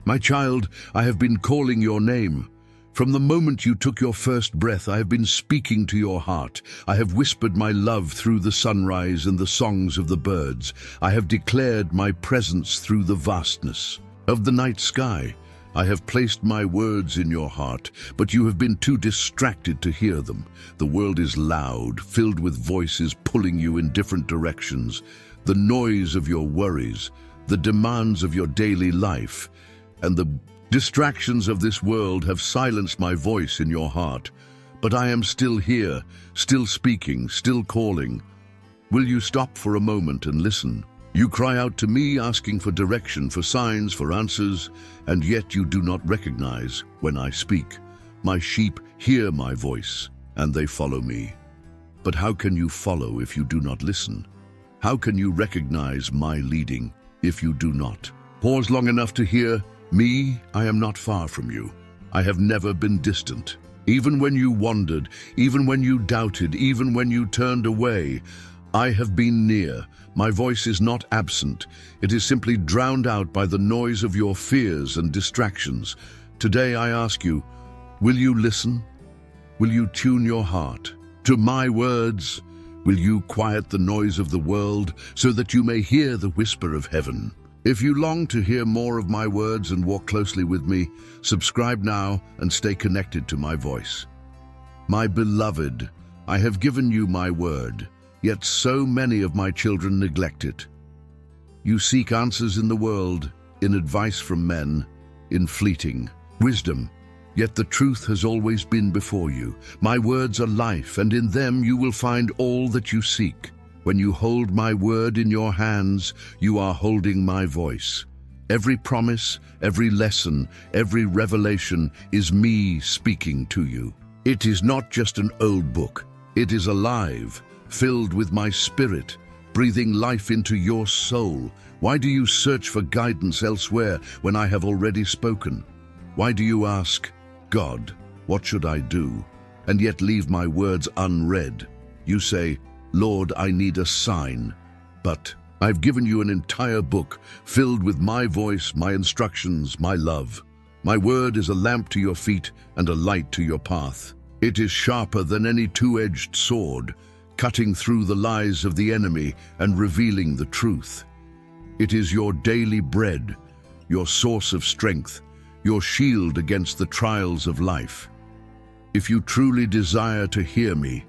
My child, I have been calling your name. From the moment you took your first breath, I have been speaking to your heart. I have whispered my love through the sunrise and the songs of the birds. I have declared my presence through the vastness of the night sky. I have placed my words in your heart, but you have been too distracted to hear them. The world is loud, filled with voices pulling you in different directions. The noise of your worries, the demands of your daily life, and the distractions of this world have silenced my voice in your heart. But I am still here, still speaking, still calling. Will you stop for a moment and listen? You cry out to me asking for direction, for signs, for answers, and yet you do not recognize when I speak. My sheep hear my voice, and they follow me. But how can you follow if you do not listen? How can you recognize my leading if you do not? Pause long enough to hear, me, I am not far from you. I have never been distant. Even when you wandered, even when you doubted, even when you turned away, I have been near. My voice is not absent. It is simply drowned out by the noise of your fears and distractions. Today I ask you, will you listen? Will you tune your heart to my words? Will you quiet the noise of the world so that you may hear the whisper of heaven? If you long to hear more of my words and walk closely with me, subscribe now and stay connected to my voice. My beloved, I have given you my word, yet so many of my children neglect it. You seek answers in the world, in advice from men, in fleeting wisdom, yet the truth has always been before you. My words are life, and in them you will find all that you seek. When you hold my word in your hands, you are holding my voice. Every promise, every lesson, every revelation is me speaking to you. It is not just an old book. It is alive, filled with my spirit, breathing life into your soul. Why do you search for guidance elsewhere when I have already spoken? Why do you ask, God, what should I do? And yet leave my words unread. You say, Lord, I need a sign. But I've given you an entire book filled with my voice, my instructions, my love. My word is a lamp to your feet and a light to your path. It is sharper than any two-edged sword, cutting through the lies of the enemy and revealing the truth. It is your daily bread, your source of strength, your shield against the trials of life. If you truly desire to hear me,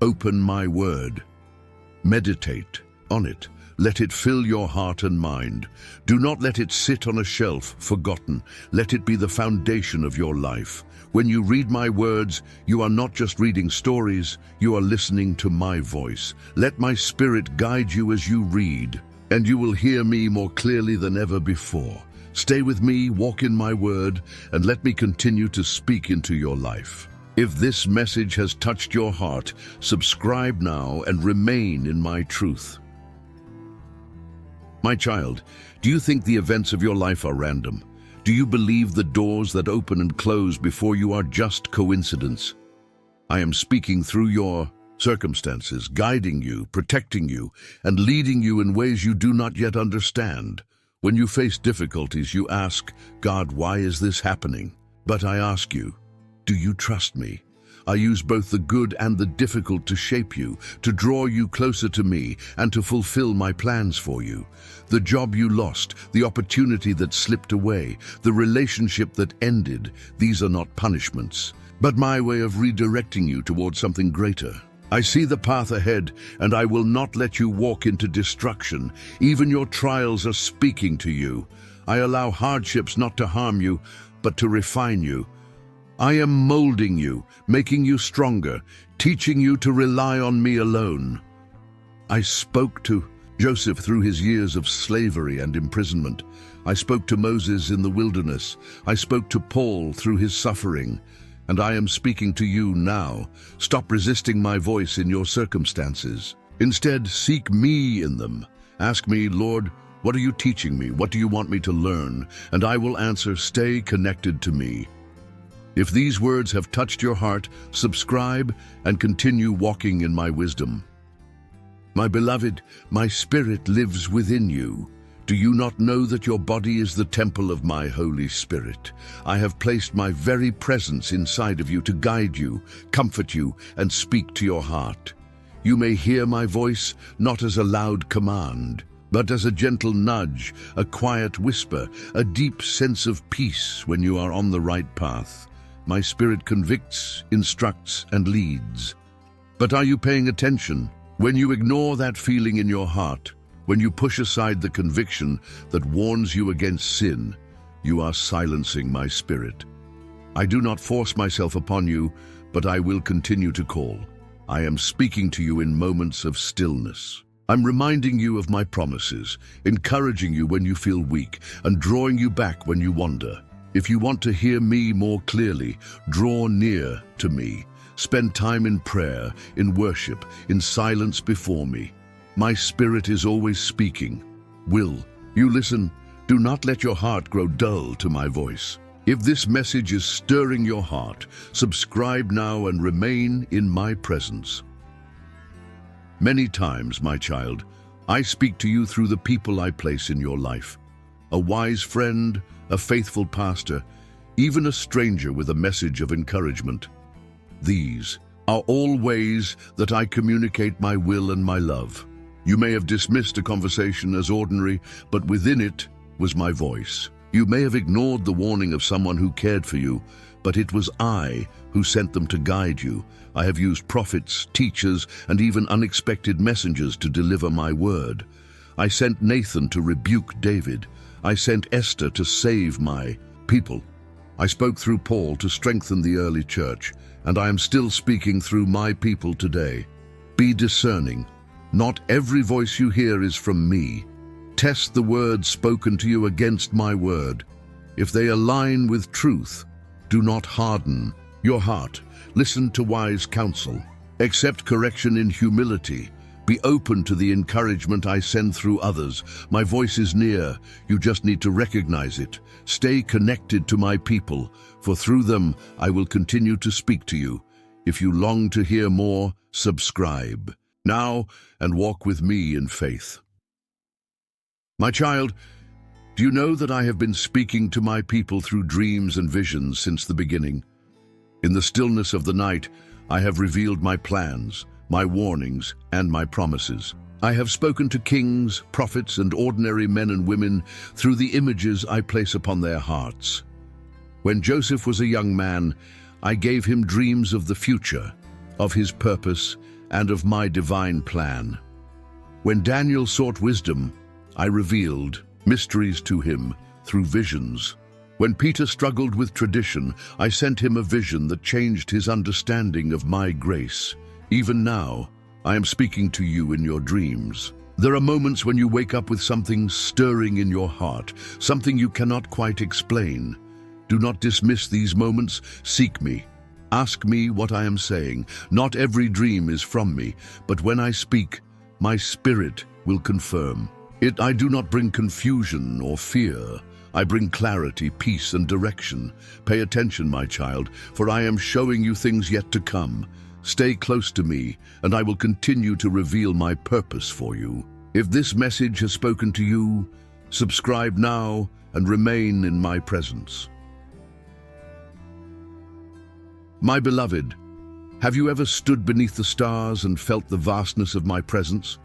open my word. Meditate on it. Let it fill your heart and mind. Do not let it sit on a shelf, forgotten. Let it be the foundation of your life. When you read my words, you are not just reading stories, you are listening to my voice. Let my spirit guide you as you read, and you will hear me more clearly than ever before. Stay with me, walk in my word, and let me continue to speak into your life. If this message has touched your heart, subscribe now and remain in my truth. My child, do you think the events of your life are random? Do you believe the doors that open and close before you are just coincidence? I am speaking through your circumstances, guiding you, protecting you, and leading you in ways you do not yet understand. When you face difficulties, you ask, God, why is this happening? But I ask you, do you trust me? I use both the good and the difficult to shape you, to draw you closer to me, and to fulfill my plans for you. The job you lost, the opportunity that slipped away, the relationship that ended, these are not punishments, but my way of redirecting you towards something greater. I see the path ahead, and I will not let you walk into destruction. Even your trials are speaking to you. I allow hardships not to harm you, but to refine you. I am molding you, making you stronger, teaching you to rely on me alone. I spoke to Joseph through his years of slavery and imprisonment. I spoke to Moses in the wilderness. I spoke to Paul through his suffering. And I am speaking to you now. Stop resisting my voice in your circumstances. Instead, seek me in them. Ask me, Lord, what are you teaching me? What do you want me to learn? And I will answer, stay connected to me. If these words have touched your heart, subscribe and continue walking in my wisdom. My beloved, my spirit lives within you. Do you not know that your body is the temple of my Holy Spirit? I have placed my very presence inside of you to guide you, comfort you, and speak to your heart. You may hear my voice not as a loud command, but as a gentle nudge, a quiet whisper, a deep sense of peace when you are on the right path. My Spirit convicts, instructs, and leads. But are you paying attention? When you ignore that feeling in your heart, when you push aside the conviction that warns you against sin, you are silencing my Spirit. I do not force myself upon you, but I will continue to call. I am speaking to you in moments of stillness. I'm reminding you of my promises, encouraging you when you feel weak, and drawing you back when you wander. If you want to hear me more clearly, draw near to me. Spend time in prayer, in worship, in silence before me. My Spirit is always speaking. Will you listen? Do not let your heart grow dull to my voice. If this message is stirring your heart, subscribe now and remain in my presence. Many times, my child, I speak to you through the people I place in your life. A wise friend, a faithful pastor, even a stranger with a message of encouragement. These are all ways that I communicate my will and my love. You may have dismissed a conversation as ordinary, but within it was my voice. You may have ignored the warning of someone who cared for you, but it was I who sent them to guide you. I have used prophets, teachers, and even unexpected messengers to deliver my word. I sent Nathan to rebuke David. I sent Esther to save my people. I spoke through Paul to strengthen the early church, and I am still speaking through my people today. Be discerning. Not every voice you hear is from me. Test the words spoken to you against my word. If they align with truth, do not harden your heart. Listen to wise counsel. Accept correction in humility. Be open to the encouragement I send through others. My voice is near. You just need to recognize it. Stay connected to my people, for through them I will continue to speak to you. If you long to hear more, subscribe now and walk with me in faith. My child, do you know that I have been speaking to my people through dreams and visions since the beginning? In the stillness of the night, I have revealed my plans, my warnings, and my promises. I have spoken to kings, prophets, and ordinary men and women through the images I place upon their hearts. When Joseph was a young man, I gave him dreams of the future, of his purpose, and of my divine plan. When Daniel sought wisdom, I revealed mysteries to him through visions. When Peter struggled with tradition, I sent him a vision that changed his understanding of my grace. Even now, I am speaking to you in your dreams. There are moments when you wake up with something stirring in your heart, something you cannot quite explain. Do not dismiss these moments. Seek me. Ask me what I am saying. Not every dream is from me, but when I speak, my Spirit will confirm. I do not bring confusion or fear. I bring clarity, peace, and direction. Pay attention, my child, for I am showing you things yet to come. Stay close to me, and I will continue to reveal my purpose for you. If this message has spoken to you, subscribe now and remain in my presence. My beloved, have you ever stood beneath the stars and felt the vastness of my presence?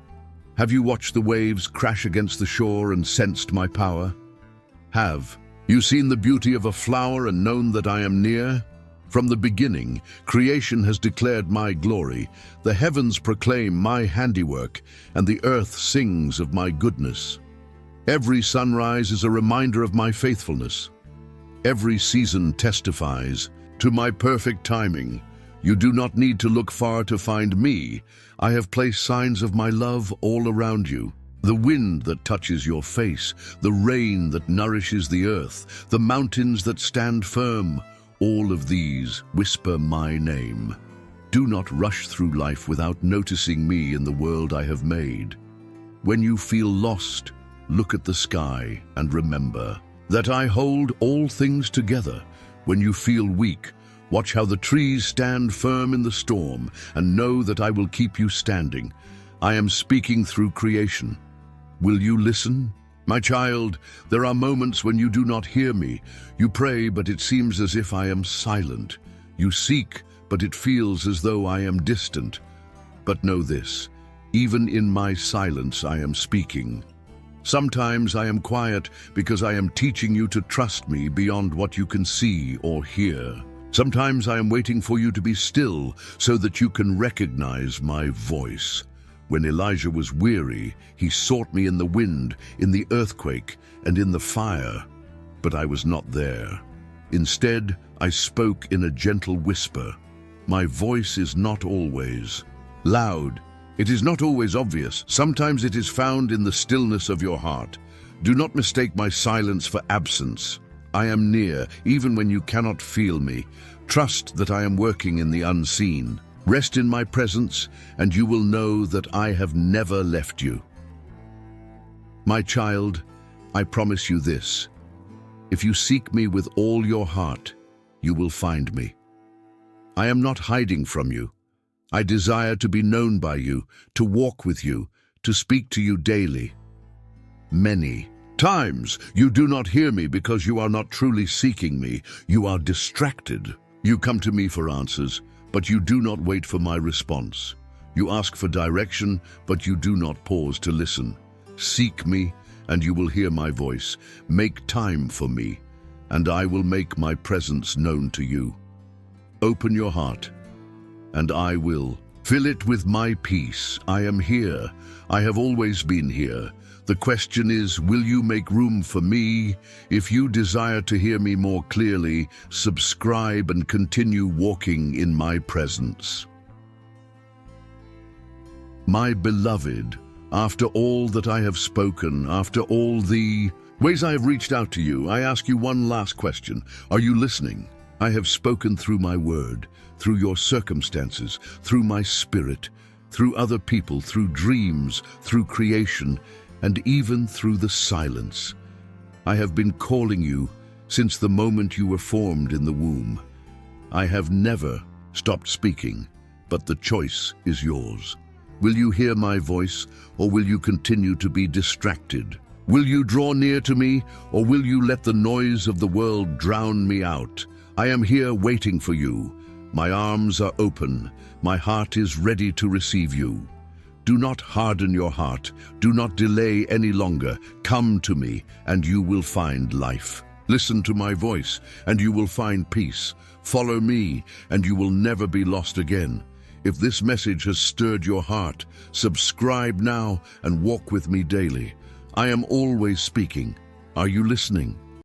Have you watched the waves crash against the shore and sensed my power? Have you seen the beauty of a flower and known that I am near? From the beginning, creation has declared my glory. The heavens proclaim my handiwork, and the earth sings of my goodness. Every sunrise is a reminder of my faithfulness. Every season testifies to my perfect timing. You do not need to look far to find me. I have placed signs of my love all around you. The wind that touches your face, the rain that nourishes the earth, the mountains that stand firm, all of these whisper my name. Do not rush through life without noticing me in the world I have made. When you feel lost, look at the sky and remember that I hold all things together. When you feel weak, watch how the trees stand firm in the storm and know that I will keep you standing. I am speaking through creation. Will you listen? My child, there are moments when you do not hear me. You pray, but it seems as if I am silent. You seek, but it feels as though I am distant. But know this, even in my silence I am speaking. Sometimes I am quiet because I am teaching you to trust me beyond what you can see or hear. Sometimes I am waiting for you to be still so that you can recognize my voice. When Elijah was weary, he sought me in the wind, in the earthquake, and in the fire, but I was not there. Instead, I spoke in a gentle whisper. My voice is not always loud. It is not always obvious. Sometimes it is found in the stillness of your heart. Do not mistake my silence for absence. I am near, even when you cannot feel me. Trust that I am working in the unseen. Rest in my presence, and you will know that I have never left you. My child, I promise you this. If you seek me with all your heart, you will find me. I am not hiding from you. I desire to be known by you, to walk with you, to speak to you daily. Many times you do not hear me because you are not truly seeking me. You are distracted. You come to me for answers, but you do not wait for my response. You ask for direction, but you do not pause to listen. Seek me, and you will hear my voice. Make time for me, and I will make my presence known to you. Open your heart, and I will fill it with my peace. I am here. I have always been here. The question is, will you make room for me? If you desire to hear me more clearly, subscribe and continue walking in my presence. My beloved, after all that I have spoken, after all the ways I have reached out to you, I ask you one last question. Are you listening? I have spoken through my word, through your circumstances, through my spirit, through other people, through dreams, through creation, and even through the silence. I have been calling you since the moment you were formed in the womb. I have never stopped speaking, but the choice is yours. Will you hear my voice, or will you continue to be distracted? Will you draw near to me, or will you let the noise of the world drown me out? I am here waiting for you. My arms are open. My heart is ready to receive you. Do not harden your heart. Do not delay any longer. Come to me, and you will find life. Listen to my voice, and you will find peace. Follow me, and you will never be lost again. If this message has stirred your heart, subscribe now and walk with me daily. I am always speaking. Are you listening?